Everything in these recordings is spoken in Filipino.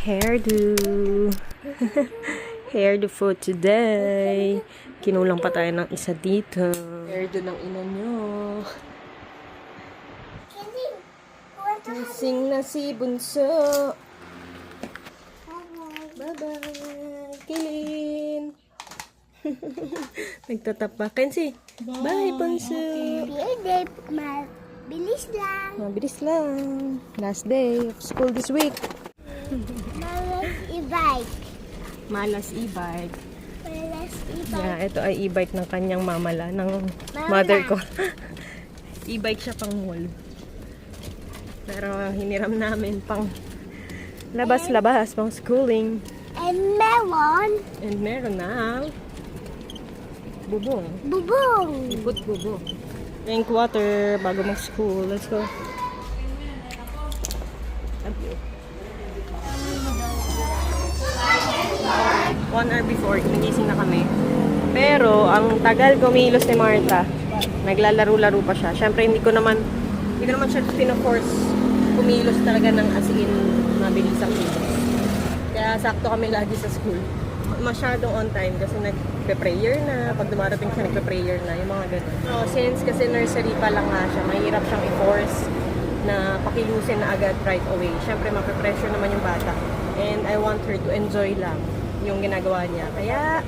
Hairdo. Hairdo for today. Kinulang pa tayo ng isa dito. Hairdo ng ina nyo. Gising na si Bunso. Bye-bye. Kilin. Nagtatapa. Kenzie. Bye, Bunso. Bilis lang. Mabilis lang. Last day of school this week. Malas e-bike. Malas e-bike. Malas e-bike. Yeah, ito ay e-bike ng kanyang mamala, ng Mama. mother ko. E-bike siya pang mall. Pero hiniram namin pang labas-labas, pang schooling. And melon. And meron na bubong. Bubong. Ipot bubong. Drink water bago mag-school. Let's go. Okay. 1 hour before, nagising na kami. Pero, ang tagal kumilos ni Martha. Naglalaro-laro pa siya. Siyempre, hindi ko naman siya pinaforce kumilos talaga ng as in mabilis ang kilos. Kaya sakto kami lagi sa school. Masyadong on time kasi nagpe-prayer na. Pag dumarating siya, nagpe-prayer na. Yung mga ganun. So, since kasi nursery pa lang nga siya, mahirap siyang i-force na pakilusin na agad right away. Siyempre, mape-pressure naman yung bata. And I want her to enjoy lang yung ginagawa niya. Kaya,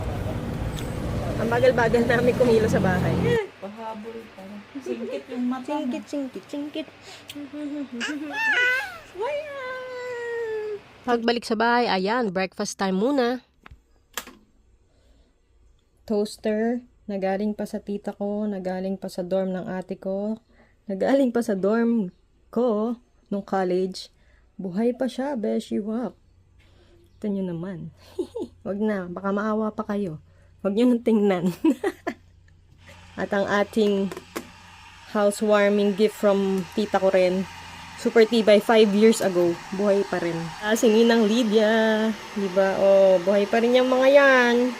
ang bagal-bagal namin kumilo sa bahay. Pahabol pa. Singkit yung mata mo. Singkit. Pagbalik sa bahay, ayan, breakfast time muna. Toaster, nagaling pa sa tita ko, nagaling pa sa dorm ng ate ko, nagaling pa sa dorm ko nung college. Buhay pa siya, beshi wap. Ito nyo naman. Wag na, baka maawa pa kayo. Wag nyo nang tingnan. At ang ating housewarming gift from tita ko rin. Super tibay, 5 years ago. Buhay pa rin. Si Ninang Lydia. Diba? Oh, buhay pa rin yung mga yan.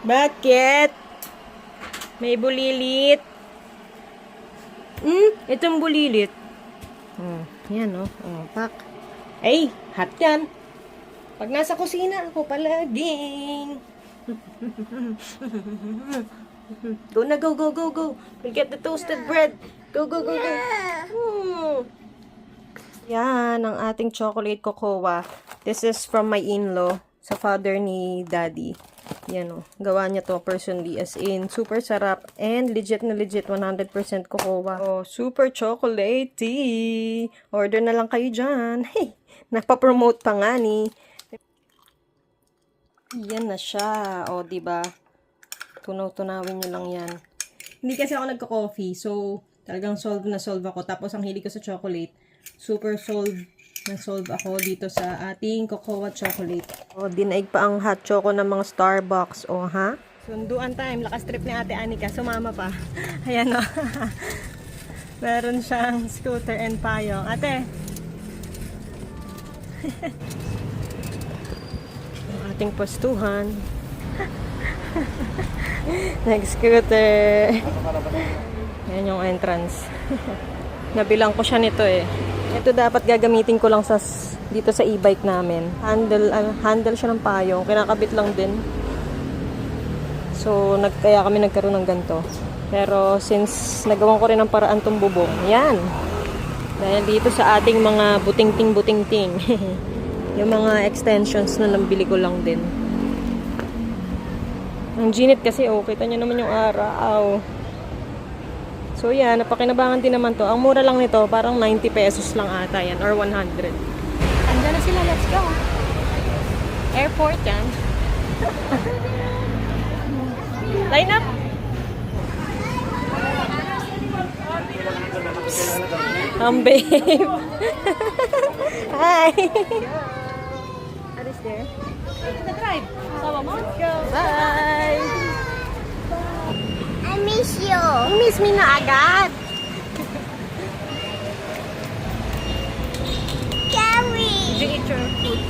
Bakit? May bulilit. Itong bulilit. Yan, oh. Pak. Ay, hot yan. Pag nasa kusina ako palaging. Go na, go. We'll get the toasted bread. Go. Yan, ang ating chocolate cocoa. This is from my in-law. Sa father ni daddy. Yan o. Gawa niya to personally. As in, super sarap. And legit na legit. 100% cocoa. Oh, super chocolatey. Order na lang kayo dyan. Hey, napapromote pa nga ni. Yan na siya. O, diba? Tunaw-tunawin nyo lang yan. Hindi kasi ako nagka-coffee. So, talagang solve na solve ako. Tapos, ang hilig ko sa chocolate. Super solve ako dito sa ating cocoa chocolate. O, dinaig pa ang hot choco ng mga Starbucks. O, ha? Sunduan time. Lakas trip ni Ate Anika. Sumama pa. Ayan o. Meron siyang scooter and payong. Ate! Ang ating postuhan. Nag-scooter. Yan yung entrance. Nabilang ko siya nito eh. Ito dapat gagamitin ko lang dito sa e-bike namin. Handle siya ng payong. Kinakabit lang din. So, kaya kami nagkaroon ng ganito. Pero, since nagawan ko rin ng paraan tong bubong, yan. Dahil dito sa ating mga buting-ting. Yung mga extensions na nabili ko lang din. Ang ginit kasi, kita nyo naman yung araw. So yan, napakinabangan din naman to. Ang mura lang nito, parang 90 pesos lang ata yan, or 100. Andiyan na sila, let's go. Airport yan. Line up. Babe. Hi. What is there? The drive. So, let's go. Bye. I miss you. You miss me na agad. Carry. Did you eat your food?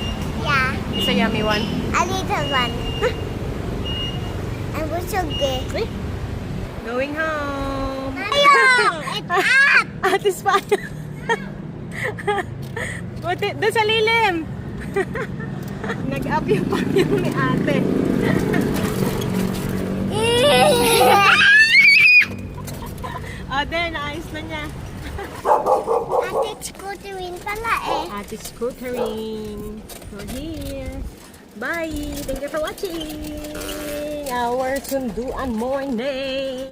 Yeah, It's a yummy one. a little one. And what's your gift? Going home. Ayong! It's up! Ate Spy. Buti, doon sa lilim. Nag-up yung pangyo ni ate. Ate, naayos na niya. Ate, scooterin pala eh. Ate scootering. We're here. Bye! Thank you for watching our Sunduan morning.